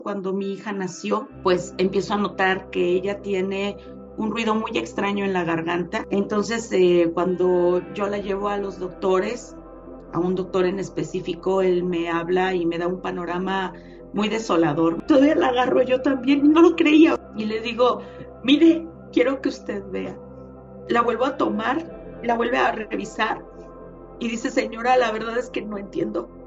Cuando mi hija nació, pues empiezo a notar que ella tiene un ruido muy extraño en la garganta. Entonces, cuando yo la llevo a los doctores, a un doctor en específico, él me habla y me da un panorama muy desolador. Todavía la agarro yo también y no lo creía. Y le digo, mire, quiero que usted vea. La vuelvo a tomar, la vuelve a revisar y dice, señora, la verdad es que no entiendo.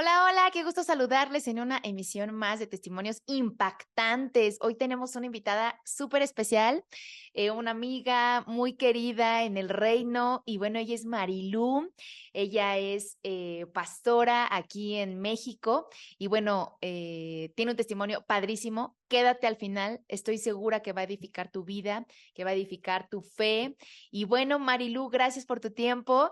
Hola, hola, qué gusto saludarles en una emisión más de testimonios impactantes. Hoy tenemos una invitada súper especial, una amiga muy querida en el reino y bueno, ella es Marilú, ella es pastora aquí en México y bueno, tiene un testimonio padrísimo. Quédate al final, estoy segura que va a edificar tu vida, que va a edificar tu fe. Y bueno, Marilú, gracias por tu tiempo.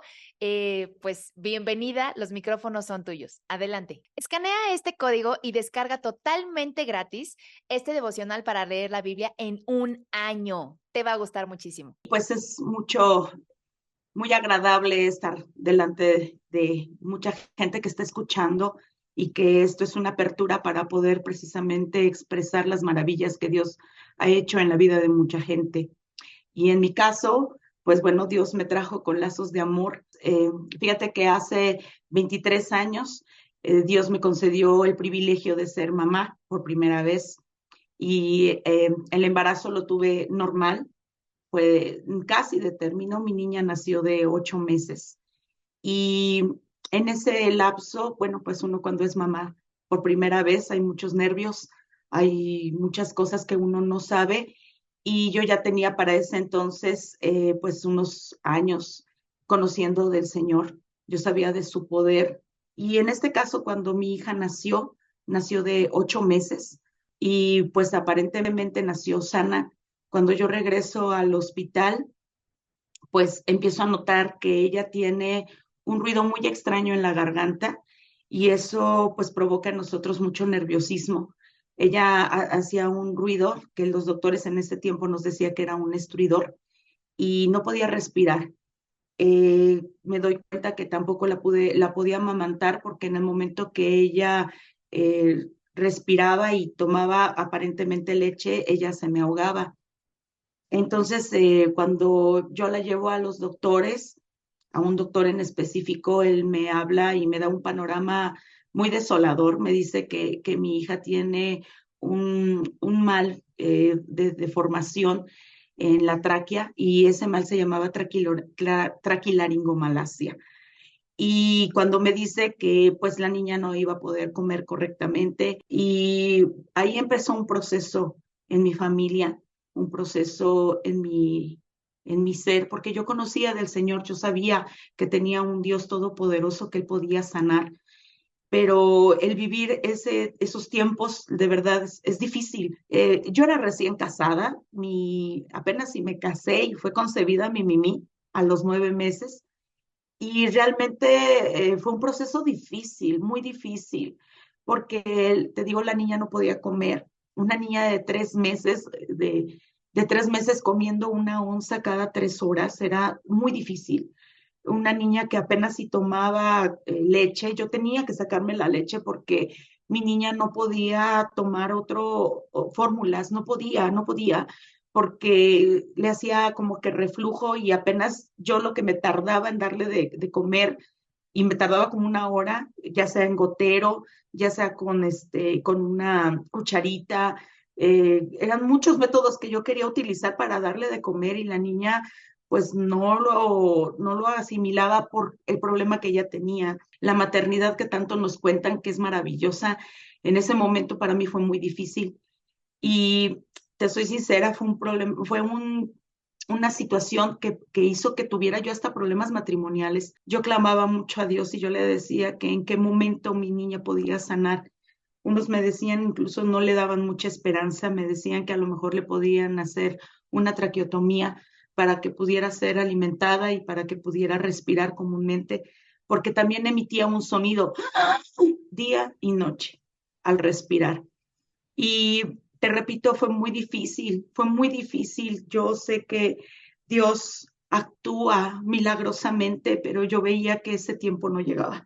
Pues bienvenida, los micrófonos son tuyos. Adelante. Escanea este código y descarga totalmente gratis este devocional para leer la Biblia en un año. Te va a gustar muchísimo. Pues es muy agradable estar delante de mucha gente que está escuchando y que esto es una apertura para poder precisamente expresar las maravillas que Dios ha hecho en la vida de mucha gente. Y en mi caso, pues bueno, Dios me trajo con lazos de amor. Fíjate que hace 23 años Dios me concedió el privilegio de ser mamá por primera vez y el embarazo lo tuve normal, fue casi de término. Mi niña nació de 8 meses y en ese lapso, bueno, pues uno cuando es mamá por primera vez hay muchos nervios, hay muchas cosas que uno no sabe y yo ya tenía para ese entonces pues unos años conociendo del Señor, yo sabía de su poder y en este caso cuando mi hija nació de 8 meses y pues aparentemente nació sana. Cuando yo regreso al hospital, pues empiezo a notar que ella tiene un ruido muy extraño en la garganta y eso pues provoca en nosotros mucho nerviosismo. Ella hacía un ruido que los doctores en ese tiempo nos decía que era un estruidor y no podía respirar. Me doy cuenta que tampoco la podía amamantar porque en el momento que ella respiraba y tomaba aparentemente leche, ella se me ahogaba. Entonces, cuando yo la llevo a los doctores, a un doctor en específico, él me habla y me da un panorama muy desolador. Me dice que mi hija tiene un mal de formación en la tráquea y ese mal se llamaba traquilaringomalacia. Y cuando me dice que pues la niña no iba a poder comer correctamente y ahí empezó un proceso en mi familia, un proceso en mi ser, porque yo conocía del Señor, yo sabía que tenía un Dios todopoderoso que él podía sanar, pero el vivir esos tiempos de verdad es difícil. Yo era recién casada, apenas si me casé y fue concebida mi Mimi a los 9 meses. Y realmente fue un proceso difícil, muy difícil, porque te digo, la niña no podía comer. Una niña de 3 meses, de 3 meses comiendo 1 onza cada 3 horas, era muy difícil. Una niña que apenas si tomaba leche, yo tenía que sacarme la leche porque mi niña no podía tomar fórmulas, no podía, porque le hacía como que reflujo y apenas yo lo que me tardaba en darle de comer y me tardaba como 1 hora, ya sea en gotero, ya sea con una cucharita. Eran muchos métodos que yo quería utilizar para darle de comer y la niña pues no lo asimilaba por el problema que ella tenía. La maternidad que tanto nos cuentan que es maravillosa, en ese momento para mí fue muy difícil. Y te soy sincera, fue un problema, una situación que hizo que tuviera yo hasta problemas matrimoniales. Yo clamaba mucho a Dios y yo le decía que en qué momento mi niña podía sanar. Unos me decían, incluso no le daban mucha esperanza, me decían que a lo mejor le podían hacer una traqueotomía para que pudiera ser alimentada y para que pudiera respirar comúnmente, porque también emitía un sonido día y noche al respirar. Y te repito, fue muy difícil, fue muy difícil. Yo sé que Dios actúa milagrosamente, pero yo veía que ese tiempo no llegaba.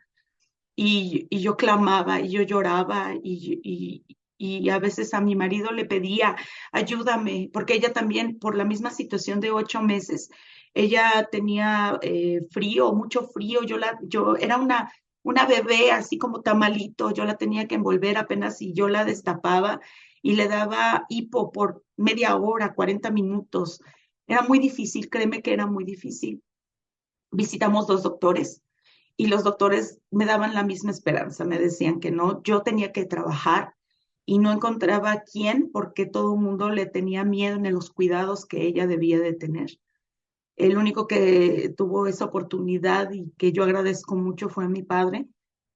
Y yo clamaba y yo lloraba y a veces a mi marido le pedía, ayúdame, porque ella también, por la misma situación de 8 meses, ella tenía frío, mucho frío, yo era una bebé así como tamalito, yo la tenía que envolver apenas si yo la destapaba y le daba hipo por media hora, 40 minutos. Era muy difícil, créeme que era muy difícil. Visitamos 2 doctores y los doctores me daban la misma esperanza, me decían que no, yo tenía que trabajar y no encontraba a quién porque todo el mundo le tenía miedo en los cuidados que ella debía de tener. El único que tuvo esa oportunidad y que yo agradezco mucho fue mi padre,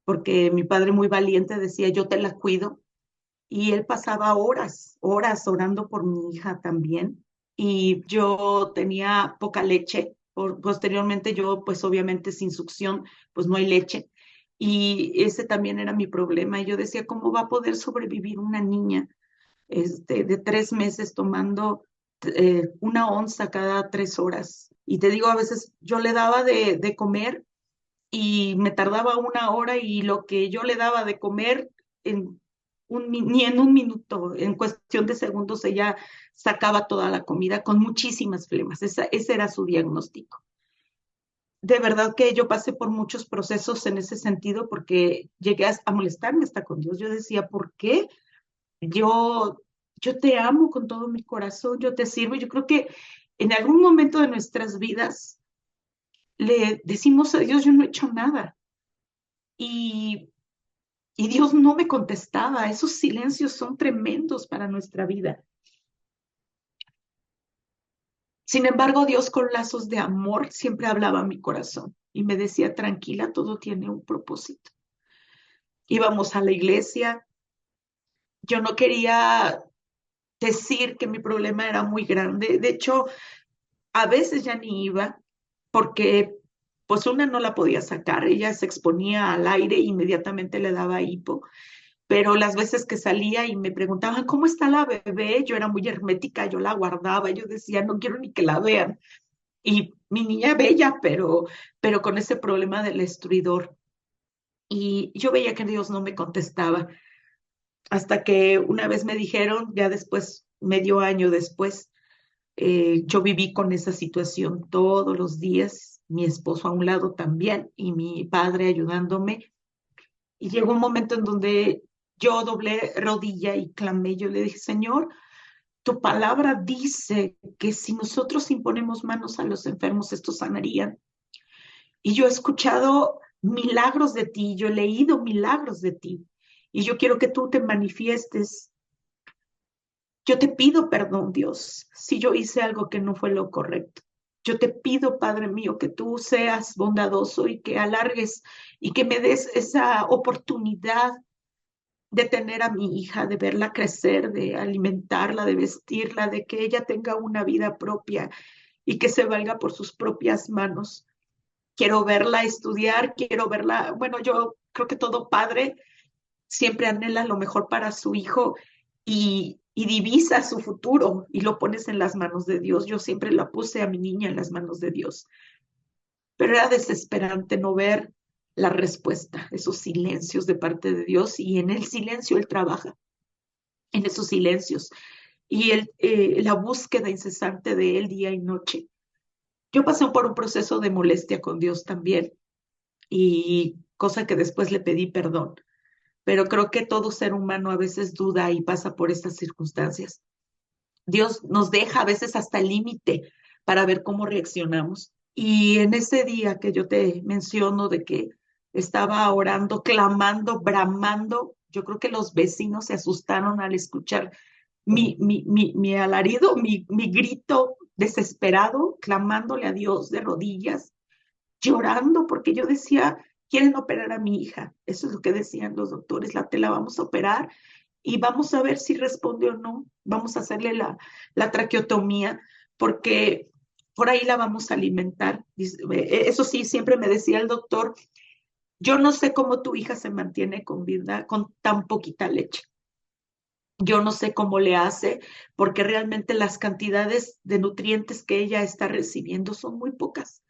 porque mi padre muy valiente decía, yo te la cuido. Y él pasaba horas, horas orando por mi hija también. Y yo tenía poca leche. Posteriormente yo, pues obviamente sin succión, pues no hay leche. Y ese también era mi problema. Y yo decía, ¿cómo va a poder sobrevivir una niña de 3 meses tomando 1 onza cada 3 horas? Y te digo, a veces yo le daba de comer y me tardaba 1 hora y lo que yo le daba de comer en ni en un minuto, en cuestión de segundos ella sacaba toda la comida con muchísimas flemas. Ese era su diagnóstico. De verdad que yo pasé por muchos procesos en ese sentido porque llegué a molestarme hasta con Dios. Yo decía, ¿por qué? Yo, yo te amo con todo mi corazón, yo te sirvo. Yo creo que en algún momento de nuestras vidas le decimos a Dios, yo no he hecho nada. Y Y Dios no me contestaba. Esos silencios son tremendos para nuestra vida. Sin embargo, Dios con lazos de amor siempre hablaba a mi corazón y me decía, tranquila, todo tiene un propósito. Íbamos a la iglesia. Yo no quería decir que mi problema era muy grande. De hecho, a veces ya ni iba porque pues una no la podía sacar. Ella se exponía al aire e inmediatamente le daba hipo. Pero las veces que salía y me preguntaban, ¿cómo está la bebé? Yo era muy hermética, yo la guardaba, yo decía, no quiero ni que la vean. Y mi niña bella, pero con ese problema del estridor. Y yo veía que Dios no me contestaba, hasta que una vez me dijeron, ya después, medio año después, yo viví con esa situación todos los días, mi esposo a un lado también y mi padre ayudándome. Y llegó un momento en donde yo doblé rodilla y clamé. Yo le dije, Señor, tu palabra dice que si nosotros imponemos manos a los enfermos, estos sanarían. Y yo he escuchado milagros de ti, yo he leído milagros de ti. Y yo quiero que tú te manifiestes. Yo te pido perdón, Dios, si yo hice algo que no fue lo correcto. Yo te pido, Padre mío, que tú seas bondadoso y que alargues y que me des esa oportunidad de tener a mi hija, de verla crecer, de alimentarla, de vestirla, de que ella tenga una vida propia y que se valga por sus propias manos. Quiero verla estudiar, quiero verla, bueno, yo creo que todo padre siempre anhela lo mejor para su hijo y divisa su futuro y lo pones en las manos de Dios. Yo siempre la puse a mi niña en las manos de Dios, pero era desesperante no ver la respuesta, esos silencios de parte de Dios y en el silencio Él trabaja, en esos silencios y la búsqueda incesante de Él día y noche. Yo pasé por un proceso de molestia con Dios también y cosa que después le pedí perdón, pero creo que todo ser humano a veces duda y pasa por estas circunstancias. Dios nos deja a veces hasta el límite para ver cómo reaccionamos. Y en ese día que yo te menciono de que estaba orando, clamando, bramando, yo creo que los vecinos se asustaron al escuchar mi alarido, mi grito desesperado, clamándole a Dios de rodillas, llorando, porque yo decía, quieren operar a mi hija. Eso es lo que decían los doctores, te la vamos a operar y vamos a ver si responde o no. Vamos a hacerle la traqueotomía porque por ahí la vamos a alimentar. Eso sí, siempre me decía el doctor, yo no sé cómo tu hija se mantiene con vida con tan poquita leche. Yo no sé cómo le hace, porque realmente las cantidades de nutrientes que ella está recibiendo son muy pocas.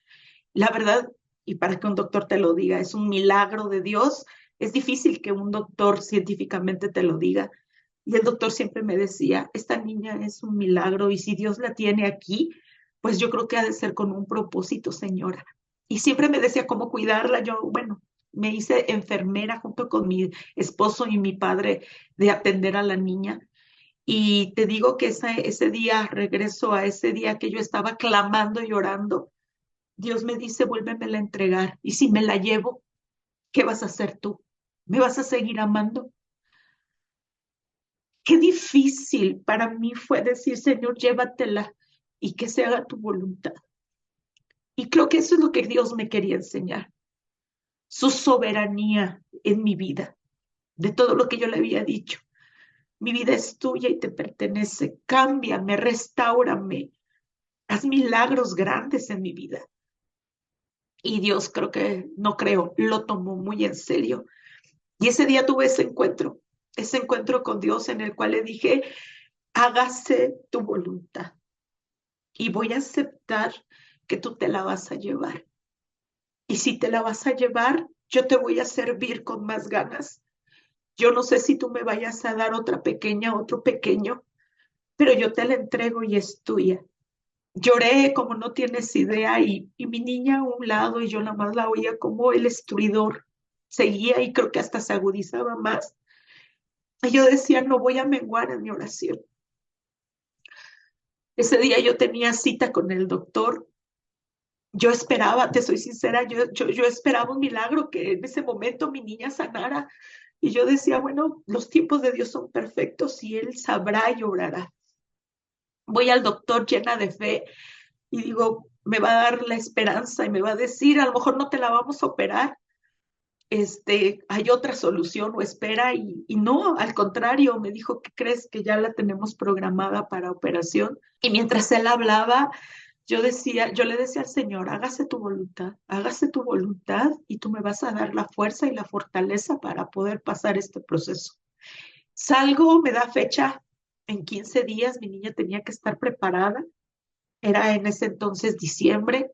La verdad, y para que un doctor te lo diga, es un milagro de Dios. Es difícil que un doctor científicamente te lo diga. Y el doctor siempre me decía, esta niña es un milagro y si Dios la tiene aquí, pues yo creo que ha de ser con un propósito, señora. Y siempre me decía cómo cuidarla. Yo, bueno, me hice enfermera junto con mi esposo y mi padre de atender a la niña. Y te digo que ese día, regreso a ese día que yo estaba clamando y llorando, Dios me dice, vuélvemela a entregar. Y si me la llevo, ¿qué vas a hacer tú? ¿Me vas a seguir amando? Qué difícil para mí fue decir, Señor, llévatela y que se haga tu voluntad. Y creo que eso es lo que Dios me quería enseñar, su soberanía en mi vida, de todo lo que yo le había dicho. Mi vida es tuya y te pertenece. Cámbiame, restáurame, haz milagros grandes en mi vida. Y Dios creo que, no creo, lo tomó muy en serio. Y ese día tuve ese encuentro con Dios en el cual le dije, hágase tu voluntad y voy a aceptar que tú te la vas a llevar. Y si te la vas a llevar, yo te voy a servir con más ganas. Yo no sé si tú me vayas a dar otra pequeña, otro pequeño, pero yo te la entrego y es tuya. Lloré como no tienes idea y mi niña a un lado y yo nada más la oía como el estridor seguía y creo que hasta se agudizaba más. Y yo decía, no voy a menguar en mi oración. Ese día yo tenía cita con el doctor. Yo esperaba, te soy sincera, yo esperaba un milagro que en ese momento mi niña sanara. Y yo decía, bueno, los tiempos de Dios son perfectos y Él sabrá y obrará. Voy al doctor llena de fe y digo, me va a dar la esperanza y me va a decir, a lo mejor no te la vamos a operar, hay otra solución o espera y no, al contrario, me dijo, ¿qué crees que ya la tenemos programada para operación? Y mientras él hablaba, yo le decía al Señor, hágase tu voluntad y tú me vas a dar la fuerza y la fortaleza para poder pasar este proceso. Salgo, me da fecha, en 15 días mi niña tenía que estar preparada, era en ese entonces diciembre,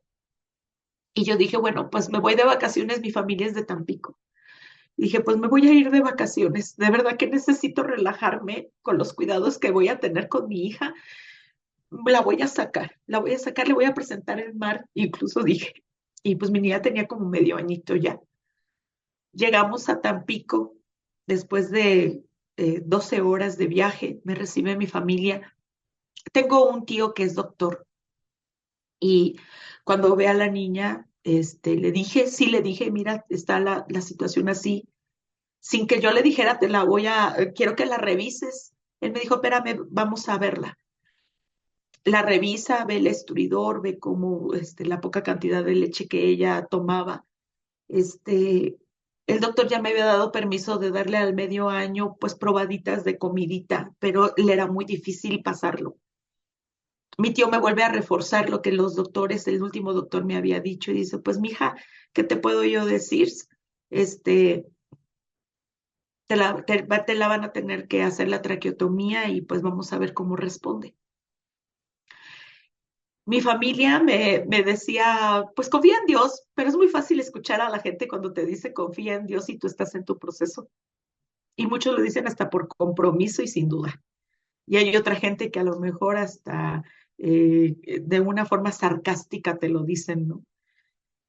y yo dije, bueno, pues me voy de vacaciones, mi familia es de Tampico. Dije, pues me voy a ir de vacaciones, de verdad que necesito relajarme con los cuidados que voy a tener con mi hija, la voy a sacar, le voy a presentar el mar, incluso dije, y pues mi niña tenía como medio añito ya. Llegamos a Tampico después de 12 horas de viaje, me recibe mi familia. Tengo un tío que es doctor y cuando ve a la niña, le dije, sí, le dije, mira, está la situación así, sin que yo le dijera, quiero que la revises. Él me dijo, espérame, vamos a verla. La revisa, ve el estridor, ve cómo la poca cantidad de leche que ella tomaba. Este, el doctor ya me había dado permiso de darle al medio año pues probaditas de comidita, pero le era muy difícil pasarlo. Mi tío me vuelve a reforzar lo que los doctores, el último doctor me había dicho y dice, pues mija, ¿qué te puedo yo decir? Este, te la van a tener que hacer la traqueotomía y pues vamos a ver cómo responde. Mi familia me decía, pues confía en Dios, pero es muy fácil escuchar a la gente cuando te dice confía en Dios y tú estás en tu proceso. Y muchos lo dicen hasta por compromiso y sin duda. Y hay otra gente que a lo mejor hasta de una forma sarcástica te lo dicen, ¿no?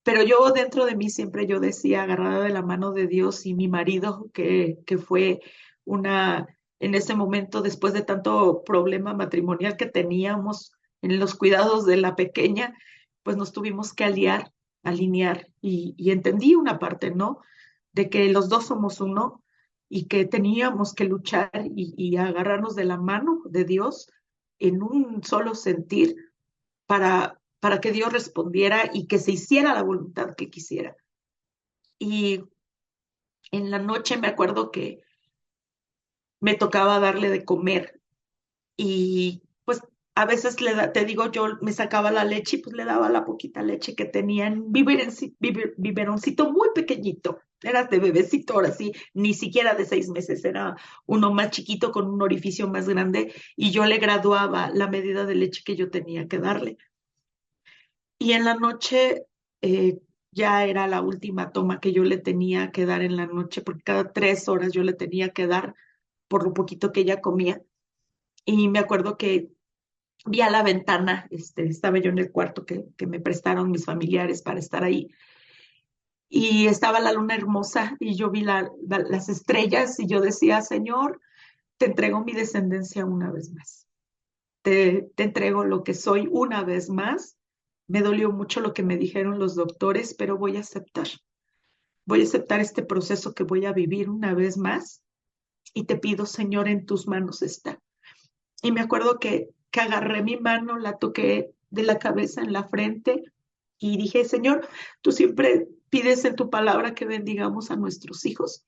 Pero yo dentro de mí siempre yo decía, agarrada de la mano de Dios y mi marido, que fue una, en ese momento, después de tanto problema matrimonial que teníamos en los cuidados de la pequeña, pues nos tuvimos que alinear y entendí una parte, ¿no? De que los dos somos uno y que teníamos que luchar y agarrarnos de la mano de Dios en un solo sentir para que Dios respondiera y que se hiciera la voluntad que quisiera. Y en la noche me acuerdo que me tocaba darle de comer y pues A veces te digo, yo me sacaba la leche y pues le daba la poquita leche que tenía en biberoncito muy pequeñito. Era de bebecito, ahora sí, ni siquiera de 6 meses, era uno más chiquito con un orificio más grande y yo le graduaba la medida de leche que yo tenía que darle. Y en la noche eh, ya era la última toma que yo le tenía que dar en la noche, porque cada 3 horas yo le tenía que dar por lo poquito que ella comía. Y me acuerdo que vi a la ventana, estaba yo en el cuarto que me prestaron mis familiares para estar ahí, y estaba la luna hermosa y yo vi las estrellas y yo decía, Señor, te entrego mi descendencia una vez más, te entrego lo que soy una vez más. Me dolió mucho lo que me dijeron los doctores, pero voy a aceptar este proceso que voy a vivir una vez más y te pido, Señor, en tus manos está. Y me acuerdo que agarré mi mano, la toqué de la cabeza en la frente y dije, Señor, tú siempre pides en tu palabra que bendigamos a nuestros hijos.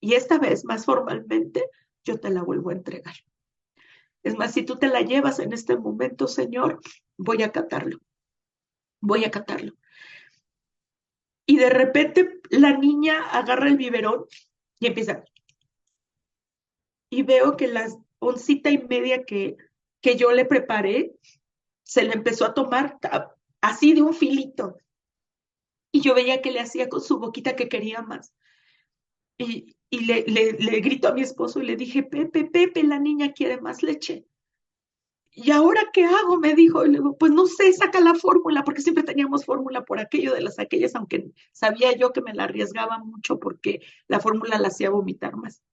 Y esta vez, más formalmente, yo te la vuelvo a entregar. Es más, si tú te la llevas en este momento, Señor, voy a acatarlo, voy a acatarlo. Y de repente la niña agarra el biberón y empieza. Y veo que la oncita y media que yo le preparé, se le empezó a tomar así de un filito. Y yo veía que le hacía con su boquita que quería más. Y le grito a mi esposo y le dije, Pepe, Pepe, la niña quiere más leche. ¿Y ahora qué hago? Me dijo. Y le digo, pues no sé, saca la fórmula, porque siempre teníamos fórmula por aquello de las aquellas, aunque sabía yo que me la arriesgaba mucho porque la fórmula la hacía vomitar más.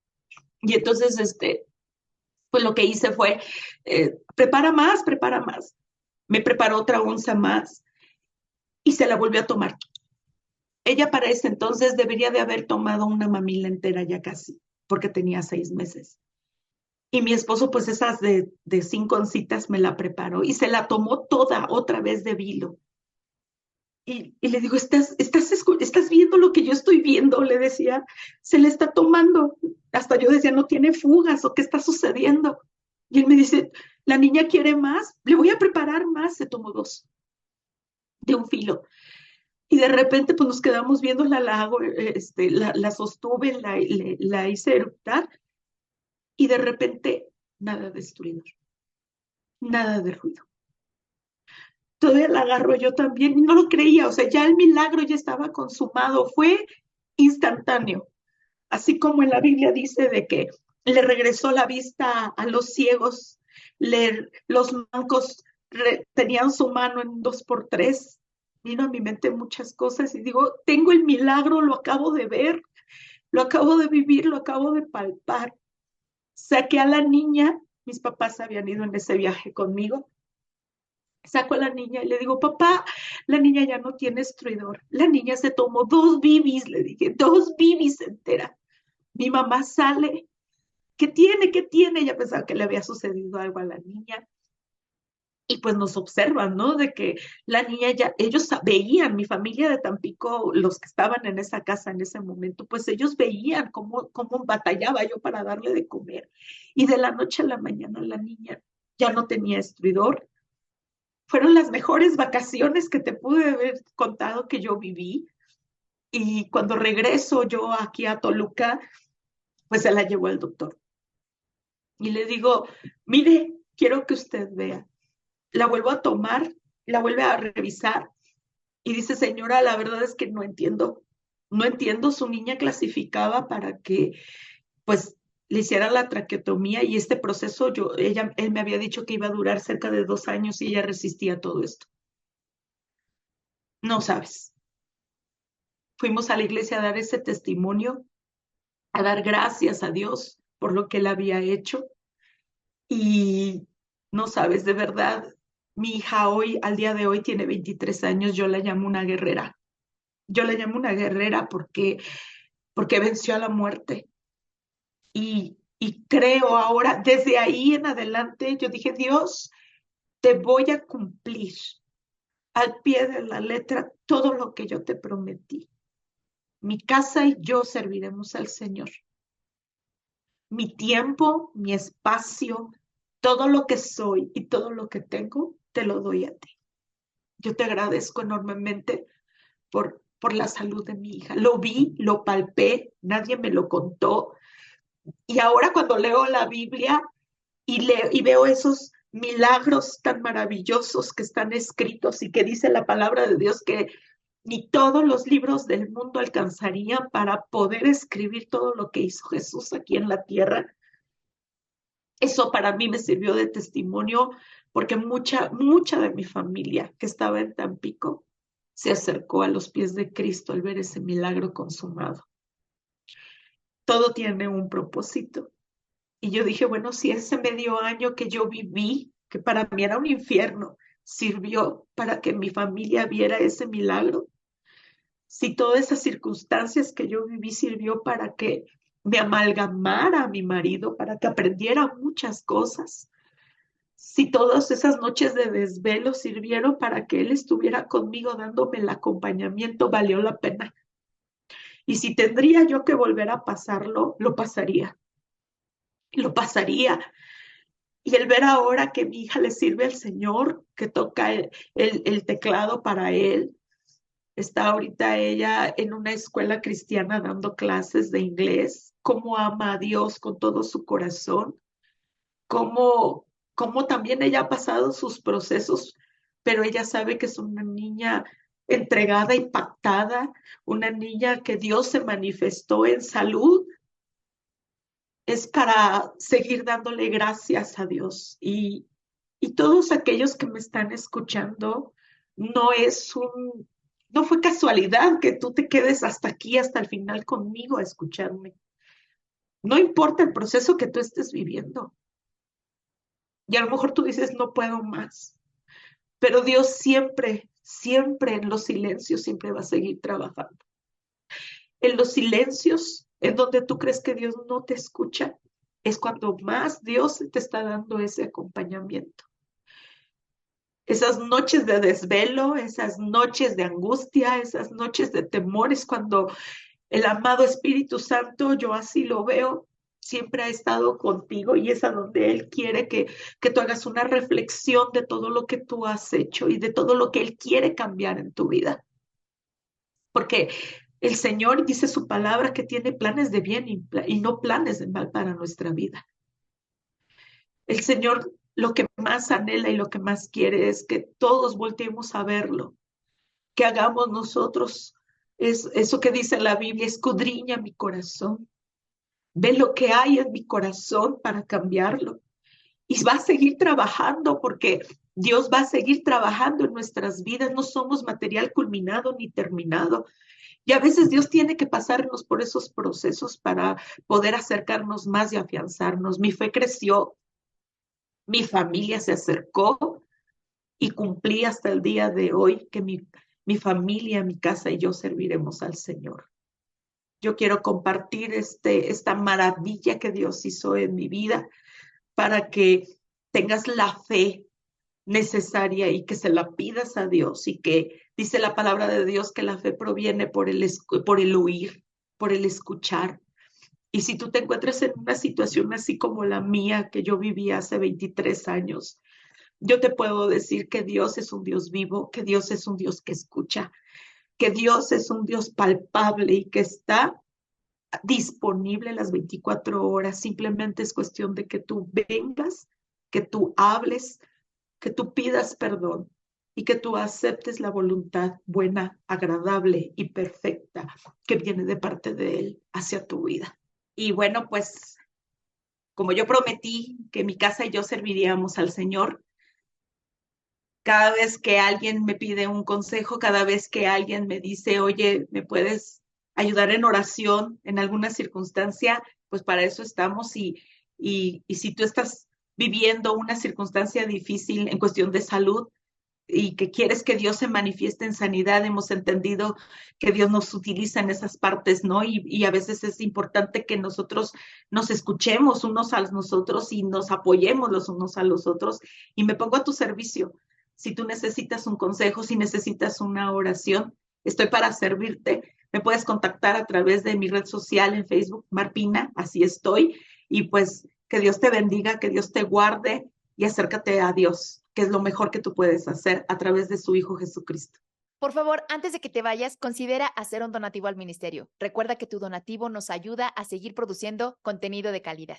Y entonces, pues lo que hice fue, prepara más, prepara más. Me preparó otra onza más y se la volvió a tomar. Ella para ese entonces debería de haber tomado una mamila entera ya casi, porque tenía 6 meses. Y mi esposo, pues esas de 5 oncitas me la preparó y se la tomó toda otra vez de vilo. Y le digo, ¿estás viendo lo que yo estoy viendo? Le decía, se le está tomando. Hasta yo decía, no tiene fugas o qué está sucediendo. Y él me dice, la niña quiere más, le voy a preparar más. Se tomó 2 de un filo. Y de repente pues nos quedamos viendo la hago, la sostuve, la hice eruptar y de repente nada destruidor, nada de ruido. Todavía la agarro yo también y no lo creía, o sea, ya el milagro ya estaba consumado, fue instantáneo. Así como en la Biblia dice de que le regresó la vista a los ciegos, los mancos tenían su mano en 2 por 3. Vino a mi mente muchas cosas y digo, tengo el milagro, lo acabo de ver, lo acabo de vivir, lo acabo de palpar. Saqué a la niña, mis papás habían ido en ese viaje conmigo. Saco a la niña y le digo, papá, la niña ya no tiene estridor. La niña se tomó 2 bibis, le dije, 2 bibis entera. Mi mamá sale. ¿Qué tiene? ¿Qué tiene? Ella pensaba que le había sucedido algo a la niña. Y pues nos observan, ¿no? De que la niña ya, ellos veían, mi familia de Tampico, los que estaban en esa casa en ese momento, pues ellos veían cómo batallaba yo para darle de comer. Y de la noche a la mañana la niña ya no tenía estridor. Fueron las mejores vacaciones que te pude haber contado que yo viví. Y cuando regreso yo aquí a Toluca, pues se la llevó el doctor. Y le digo, mire, quiero que usted vea. La vuelvo a tomar, la vuelve a revisar y dice, señora, la verdad es que no entiendo. No entiendo, su niña clasificaba para que pues le hiciera la traqueotomía y este proceso él me había dicho que iba a durar cerca de 2 años y ella resistía todo esto. No sabes. Fuimos a la iglesia a dar ese testimonio, a dar gracias a Dios por lo que él había hecho. Y no sabes, de verdad, mi hija hoy, al día de hoy, tiene 23 años, yo la llamo una guerrera. Yo la llamo una guerrera porque venció a la muerte. Y creo ahora, desde ahí en adelante, yo dije, Dios, te voy a cumplir al pie de la letra todo lo que yo te prometí. Mi casa y yo serviremos al Señor. Mi tiempo, mi espacio, Todo lo que soy y todo lo que tengo, te lo doy a ti. Yo te agradezco enormemente por la salud de mi hija. Lo vi, lo palpé, nadie me lo contó. Y ahora cuando leo la Biblia y veo esos milagros tan maravillosos que están escritos y que dice la palabra de Dios que ni todos los libros del mundo alcanzarían para poder escribir todo lo que hizo Jesús aquí en la tierra. Eso para mí me sirvió de testimonio porque mucha de mi familia que estaba en Tampico se acercó a los pies de Cristo al ver ese milagro consumado. Todo tiene un propósito. Y yo dije, bueno, si ese medio año que yo viví, que para mí era un infierno, sirvió para que mi familia viera ese milagro, si todas esas circunstancias que yo viví sirvió para que me amalgamara a mi marido, para que aprendiera muchas cosas, si todas esas noches de desvelo sirvieron para que él estuviera conmigo dándome el acompañamiento, valió la pena. Y si tendría yo que volver a pasarlo, lo pasaría. Lo pasaría. Y el ver ahora que mi hija le sirve al Señor, que toca el teclado para él, está ahorita ella en una escuela cristiana dando clases de inglés, cómo ama a Dios con todo su corazón, cómo, cómo también ella ha pasado sus procesos, pero ella sabe que es una niña entregada y pactada, una niña que Dios se manifestó en salud, es para seguir dándole gracias a Dios. Y todos aquellos que me están escuchando, no es un, no fue casualidad que tú te quedes hasta aquí, hasta el final conmigo a escucharme. No importa el proceso que tú estés viviendo. Y a lo mejor tú dices, no puedo más. Pero Dios siempre, siempre en los silencios, siempre va a seguir trabajando. En los silencios, en donde tú crees que Dios no te escucha, es cuando más Dios te está dando ese acompañamiento. Esas noches de desvelo, esas noches de angustia, esas noches de temores, cuando el amado Espíritu Santo, yo así lo veo, siempre ha estado contigo y es a donde Él quiere que tú hagas una reflexión de todo lo que tú has hecho y de todo lo que Él quiere cambiar en tu vida. Porque el Señor dice su palabra que tiene planes de bien y no planes de mal para nuestra vida. El Señor lo que más anhela y lo que más quiere es que todos volteemos a verlo, que hagamos nosotros es eso que dice la Biblia, escudriña mi corazón, ve lo que hay en mi corazón para cambiarlo. Y va a seguir trabajando porque Dios va a seguir trabajando en nuestras vidas, no somos material culminado ni terminado. Y a veces Dios tiene que pasarnos por esos procesos para poder acercarnos más y afianzarnos. Mi fe creció, mi familia se acercó y cumplí hasta el día de hoy que mi familia, mi casa y yo serviremos al Señor. Yo quiero compartir esta maravilla que Dios hizo en mi vida para que tengas la fe necesaria y que se la pidas a Dios y que dice la palabra de Dios que la fe proviene por el oír, por el escuchar. Y si tú te encuentras en una situación así como la mía que yo viví hace 23 años, yo te puedo decir que Dios es un Dios vivo, que Dios es un Dios que escucha, que Dios es un Dios palpable y que está disponible las 24 horas. Simplemente es cuestión de que tú vengas, que tú hables, que tú pidas perdón y que tú aceptes la voluntad buena, agradable y perfecta que viene de parte de Él hacia tu vida. Y bueno, pues como yo prometí que mi casa y yo serviríamos al Señor, cada vez que alguien me pide un consejo, cada vez que alguien me dice, oye, ¿me puedes ayudar en oración en alguna circunstancia? Pues para eso estamos y si tú estás viviendo una circunstancia difícil en cuestión de salud y que quieres que Dios se manifieste en sanidad, hemos entendido que Dios nos utiliza en esas partes, ¿no? Y a veces es importante que nosotros nos escuchemos unos a nosotros y nos apoyemos los unos a los otros. Y me pongo a tu servicio. Si tú necesitas un consejo, si necesitas una oración, estoy para servirte. Me puedes contactar a través de mi red social en Facebook, Marpina, así estoy. Y pues que Dios te bendiga, que Dios te guarde y acércate a Dios, que es lo mejor que tú puedes hacer a través de su Hijo Jesucristo. Por favor, antes de que te vayas, considera hacer un donativo al ministerio. Recuerda que tu donativo nos ayuda a seguir produciendo contenido de calidad.